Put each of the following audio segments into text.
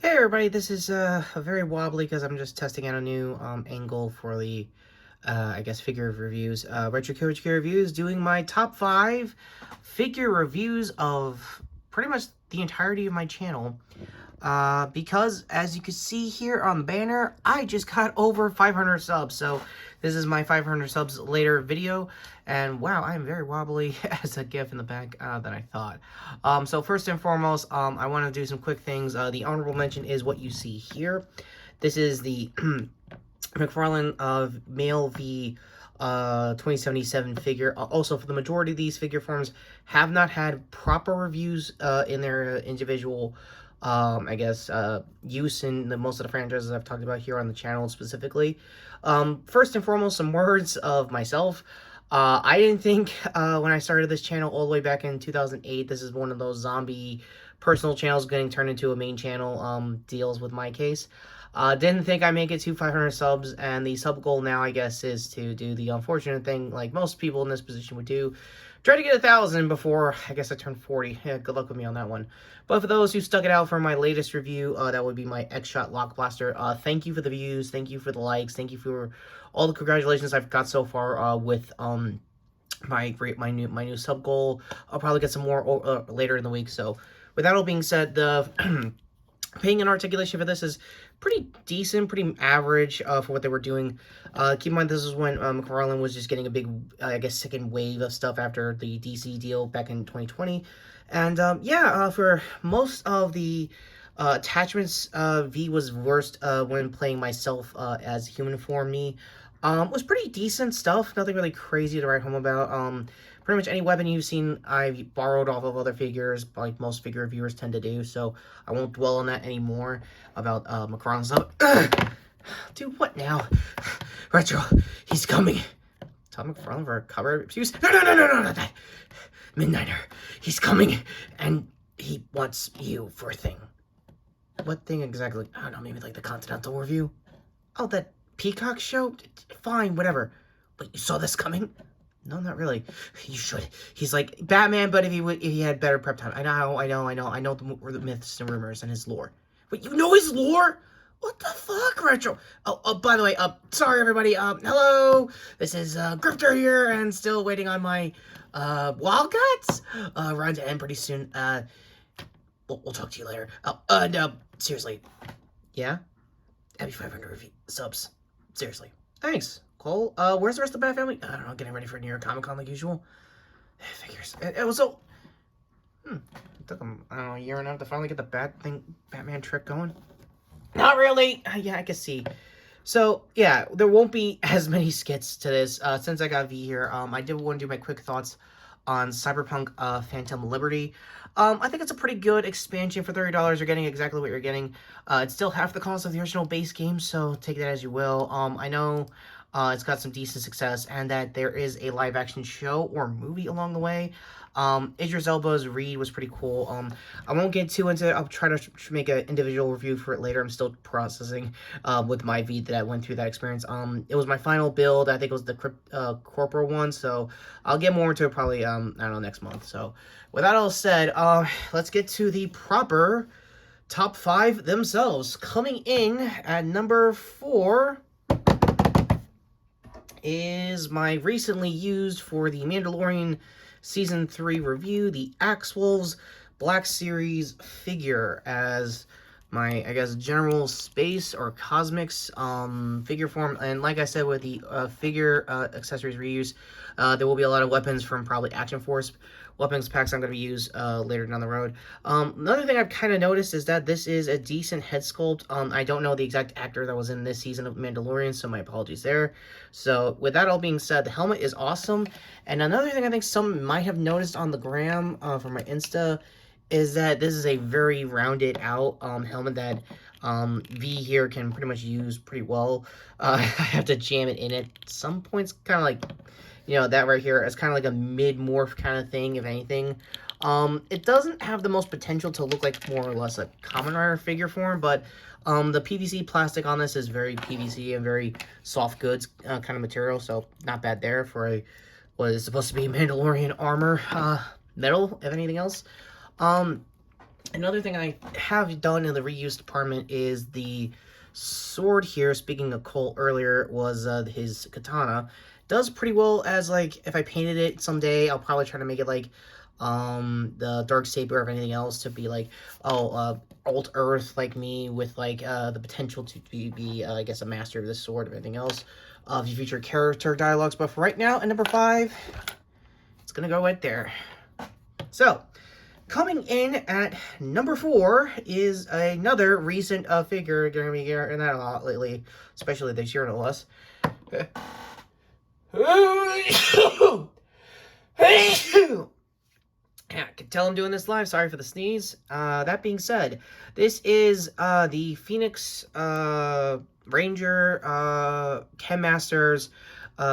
Hey everybody, this is very wobbly because I'm just testing out a new angle for the, I guess, figure reviews. Retrokid Reviews, doing my top 5 figure reviews of pretty much the entirety of my channel. Because, as you can see here on the banner, I just got over 500 subs, so this is my 500 subs later video, and wow, I am very wobbly as a gif in the back than I thought. So first and foremost, I want to do some quick things. The honorable mention is what you see here. This is the McFarlane of Male v 2077 figure. Also, for the majority of these figure forms have not had proper reviews in their individual I guess, use in most of the franchises I've talked about here on the channel specifically. First and foremost, some words of myself. I didn't think, when I started this channel all the way back in 2008, this is one of those zombie personal channels getting turned into a main channel, deals with my case. Didn't think I'd make it to 500 subs, and the sub goal now, I guess, is to do the unfortunate thing, like most people in this position would do. Try to get 1,000 before, I guess, I turn 40. Yeah, good luck with me on that one. But for those who stuck it out for my latest review, that would be my X-Shot Lock Blaster. Thank you for the views. Thank you for the likes. Thank you for all the congratulations I've got so far with my new sub goal. I'll probably get some more later in the week. So with that all being said, the paying and articulation for this is pretty decent, pretty average for what they were doing. Keep in mind, this is when McFarlane was just getting a big, I guess, second wave of stuff after the DC deal back in 2020. And yeah, for most of the attachments, V was worst when playing myself as human form me. Was pretty decent stuff, nothing really crazy to write home about. Pretty much any weapon you've seen, I've borrowed off of other figures, like most figure reviewers tend to do, so I won't dwell on that anymore about McFarlane's stuff. Dude, what now? Retro, he's coming. Tell McFarlane for a cover excuse? No, not that. Midnighter, he's coming, and he wants you for a thing. What thing exactly? I don't know, maybe like the Continental review? Oh, that Peacock show? Fine, whatever. But you saw this coming? No, not really. You should. He's like Batman, but if he had better prep time. I know the myths and rumors and his lore. Wait, you know his lore? What the fuck, Retro? Oh, by the way, sorry everybody. Hello. This is Grifter here, and still waiting on my Wildcats run to end pretty soon. We'll talk to you later. Oh, no, seriously. Yeah. Happy 500 subs. Seriously. Thanks. Cole, where's the rest of the Bat family? I don't know, getting ready for New York Comic Con like usual. Figures. It was so... It took them, I don't know, a year and a half to finally get the Batman trick going. Not really! Yeah, I can see. So, yeah, there won't be as many skits to this. Since I got V here, I did want to do my quick thoughts on Cyberpunk Phantom Liberty. I think it's a pretty good expansion for $30. You're getting exactly what you're getting. It's still half the cost of the original base game, so take that as you will. I know... it's got some decent success, and that there is a live-action show or movie along the way. Idris Elba's Reed was pretty cool. I won't get too into it. I'll try to make an individual review for it later. I'm still processing with my V that I went through that experience. It was my final build. I think it was the corporal one, so I'll get more into it probably, I don't know, next month. So with that all said, let's get to the proper top 5 themselves. Coming in at number 4... is my recently used for the Mandalorian Season 3 review, the Axe Wolves Black Series figure as my, I guess, general space or cosmics figure form. And like I said, with the figure accessories reuse, there will be a lot of weapons from probably Action Force weapons packs I'm going to use later down the road. Another thing I've kind of noticed is that this is a decent head sculpt. I don't know the exact actor that was in this season of Mandalorian, so my apologies there. So with that all being said, the helmet is awesome. And another thing I think some might have noticed on the gram from my Insta is that this is a very rounded out helmet that V here can pretty much use pretty well. I have to jam it in at some points, kind of like... You know, that right here is kind of like a mid-morph kind of thing, if anything. It doesn't have the most potential to look like more or less a Kamen Rider figure form, but the PVC plastic on this is very PVC and very soft goods kind of material, so not bad there for what is supposed to be Mandalorian armor metal, if anything else. Another thing I have done in the reuse department is the sword here. Speaking of Cole earlier, was his katana. Does pretty well as, like, if I painted it someday, I'll probably try to make it like the dark saber or anything else to be like, alt earth like me, with like the potential to be I guess a master of this sword or anything else of the future character dialogues. But for right now, at number 5, it's gonna go right there. So coming in at number 4 is another recent figure. Gonna be hearing that a lot lately, especially this year, no less. Yeah, I can tell I'm doing this live. Sorry for the sneeze. That being said, this is the Phoenix Ranger Chem Masters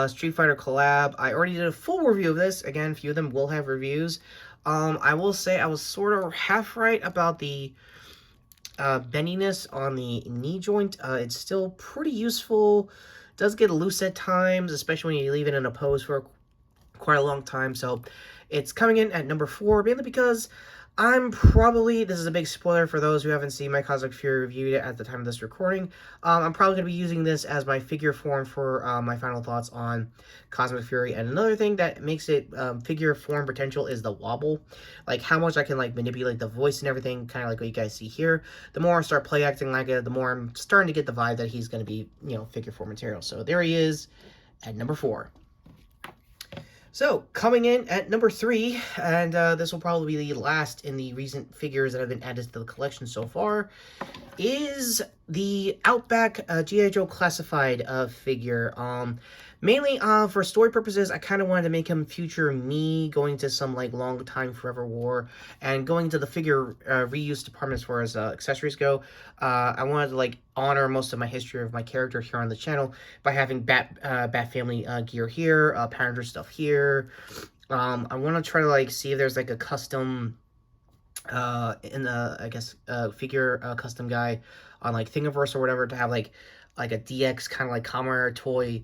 Street Fighter collab. I already did a full review of this. Again, a few of them will have reviews. I will say I was sort of half right about the bendiness on the knee joint. It's still pretty useful. It does get loose at times, especially when you leave it in a pose for quite a long time. So it's coming in at number 4, mainly because I'm probably, this is a big spoiler for those who haven't seen my Cosmic Fury review at the time of this recording, I'm probably going to be using this as my figure form for my final thoughts on Cosmic Fury. And another thing that makes it figure form potential is the wobble, like how much I can like manipulate the voice and everything, kind of like what you guys see here. The more I start play acting like it, the more I'm starting to get the vibe that he's going to be, you know, figure form material. So there he is at number 4. So, coming in at number 3, and this will probably be the last in the recent figures that have been added to the collection so far, is the Outback G.I. Joe Classified figure. Mainly for story purposes, I kind of wanted to make him future me, going to some like long time forever war, and going to the figure reuse department as far as accessories go. I wanted to like honor most of my history of my character here on the channel by having Bat Family gear here, Power Ranger stuff here. I want to try to like see if there's like a custom in the, I guess, figure custom guy on like Thingiverse or whatever, to have like a DX kind of like Kamen toy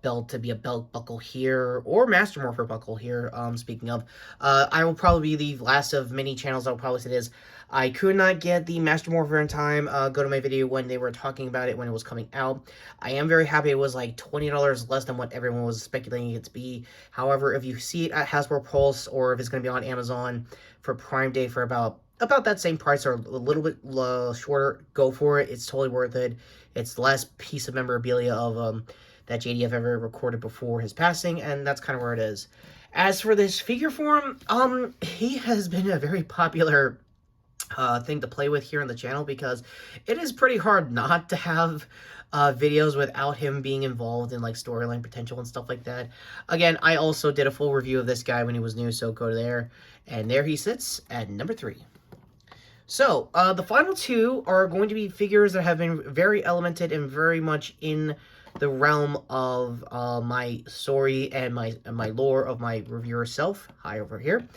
belt to be a belt buckle here, or Master Morpher buckle here. Speaking of, I will probably be the last of many channels that will probably say this. I could not get the Master Morpher in time. Go to my video when they were talking about it when it was coming out. I am very happy it was like $20 less than what everyone was speculating it to be. However, if you see it at Hasbro Pulse, or if it's going to be on Amazon for Prime Day for about that same price or a little bit shorter, go for it. It's totally worth it. It's the last piece of memorabilia of that JDF ever recorded before his passing, and that's kind of where it is. As for this figure form, he has been a very popular thing to play with here on the channel, because it is pretty hard not to have videos without him being involved in like storyline potential and stuff like that. Again, I also did a full review of this guy when he was new, so go there. And there he sits at number 3. So, the final 2 are going to be figures that have been very elemented and very much in the realm of my story and my lore of my reviewer self. Hi, over here.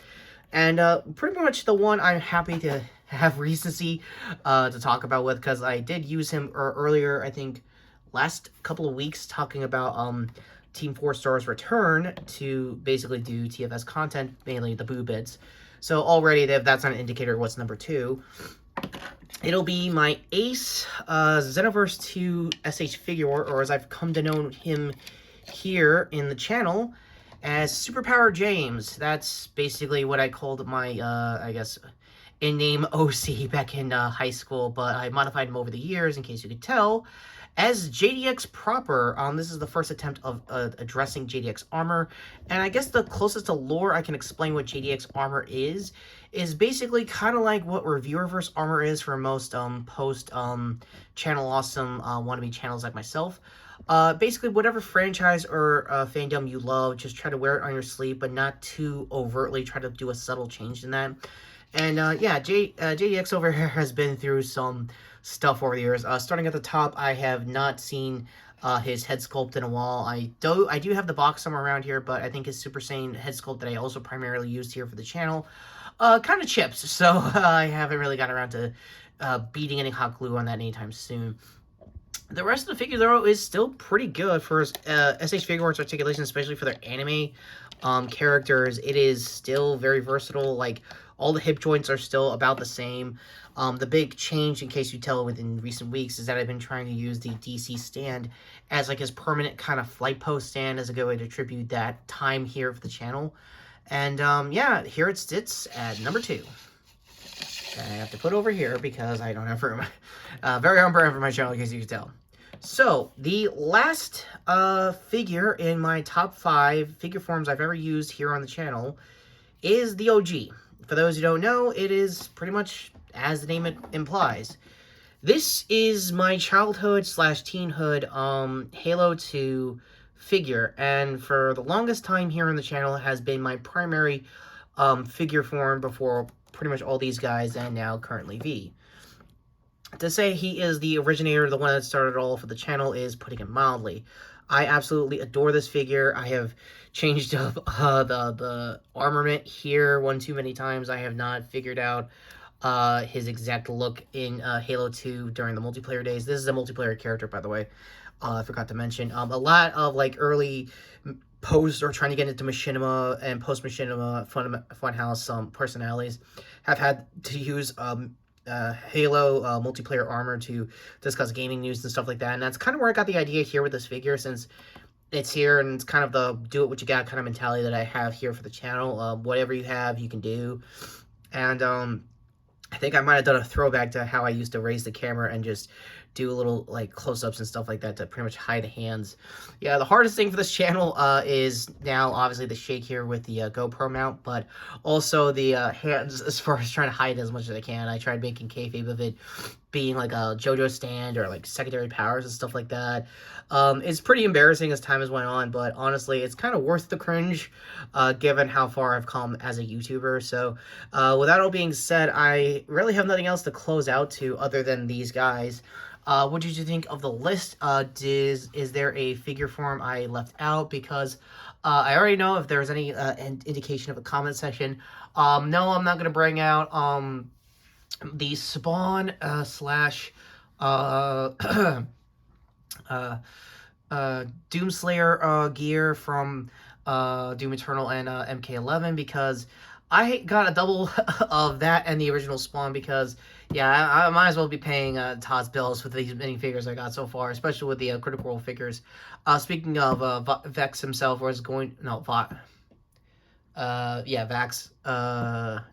And pretty much the one I'm happy to have recency to talk about with, because I did use him earlier, I think, last couple of weeks, talking about Team 4 Star's return to basically do TFS content, mainly the boo bits. So already that's not an indicator of what's number 2. It'll be my Ace Xenoverse 2 SH figure, or as I've come to know him here in the channel as Superpower James. That's basically what I called my, I guess, in-name OC back in high school, but I modified him over the years, in case you could tell, as JDX proper. This is the first attempt of addressing JDX armor, and I guess the closest to lore I can explain what JDX armor is basically kind of like what Reviewerverse armor is for most post channel awesome wannabe channels like myself. Basically, whatever franchise or fandom you love, just try to wear it on your sleeve, but not too overtly try to do a subtle change in that. And yeah, JDX over here has been through some stuff over the years. Starting at the top, I have not seen his head sculpt in a while. I do have the box somewhere around here, but I think his Super Saiyan head sculpt that I also primarily used here for the channel kind of chips, so I haven't really gotten around to beating any hot glue on that anytime soon. The rest of the figure, though, is still pretty good for SH Figure Arts articulation, especially for their anime characters. It is still very versatile. Like, All the hip joints are still about the same. The big change, in case you tell within recent weeks, is that I've been trying to use the DC stand as like his permanent kind of flight post stand as a good way to tribute that time here for the channel. And yeah, here it sits at number 2. I have to put over here because I don't have room. Very important for my channel, in case you can tell. So, the last figure in my top 5 figure forms I've ever used here on the channel is the OG. For those who don't know, it is pretty much as the name implies. This is my childhood / teenhood Halo 2 figure, and for the longest time here on the channel it has been my primary figure form before pretty much all these guys, and now currently V. To say he is the originator, the one that started it all for the channel, is putting it mildly. I absolutely adore this figure. I have changed up the armament here one too many times. I have not figured out his exact look in Halo 2 during the multiplayer days. This is a multiplayer character, by the way. I forgot to mention. A lot of like early post or trying to get into machinima and post machinima funhouse personalities have had to use Halo multiplayer armor to discuss gaming news and stuff like that, and that's kind of where I got the idea here with this figure, since it's here and it's kind of the do it what you got kind of mentality that I have here for the channel. Whatever you have, you can do. And I think I might have done a throwback to how I used to raise the camera and just do a little like close-ups and stuff like that to pretty much hide the hands. Yeah, the hardest thing for this channel is now obviously the shake here with the GoPro mount, but also the hands as far as trying to hide as much as I can. I tried making kayfabe of it being like a JoJo stand or like secondary powers and stuff like that. It's pretty embarrassing as time has went on, but honestly, it's kind of worth the cringe given how far I've come as a YouTuber. So with that all being said, I really have nothing else to close out to other than these guys. What did you think of the list? Is there a figure form I left out? Because I already know if there's any indication of a comment section. No, I'm not going to bring out the Spawn slash Doomslayer gear from Doom Eternal and MK11, because I got a double of that and the original Spawn, because yeah, I might as well be paying Todd's bills with these many figures I got so far, especially with the Critical Role figures. Speaking of Vex himself, was going Vax.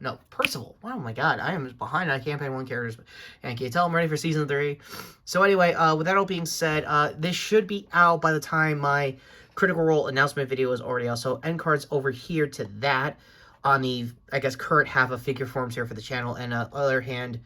No, Percival. Oh my god, I am behind on campaign 1 characters. And can you tell I'm ready for season 3? So anyway, with that all being said, this should be out by the time my Critical Role announcement video is already out. So end cards over here to that on the, I guess, current half of figure forms here for the channel, and other hand,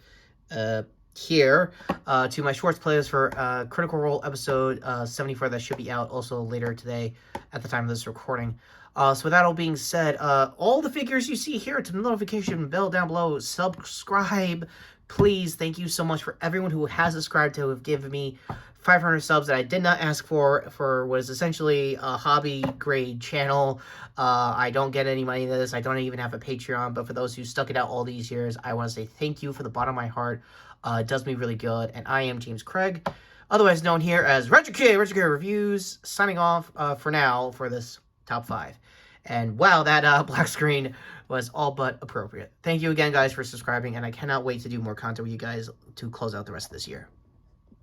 here to my shorts playlist for Critical Role episode 74 that should be out also later today at the time of this recording. So with that all being said, all the figures you see here, to the notification bell down below, subscribe, please. Thank you so much for everyone who has subscribed, to have given me 500 subs that I did not ask for what is essentially a hobby grade channel. I don't get any money into this. I don't even have a Patreon, but for those who stuck it out all these years, I want to say thank you from the bottom of my heart. It does me really good, and I am James Craig, otherwise known here as Retrokid Reviews, signing off for now for this top 5. And wow, that black screen was all but appropriate. Thank you again, guys, for subscribing, and I cannot wait to do more content with you guys to close out the rest of this year.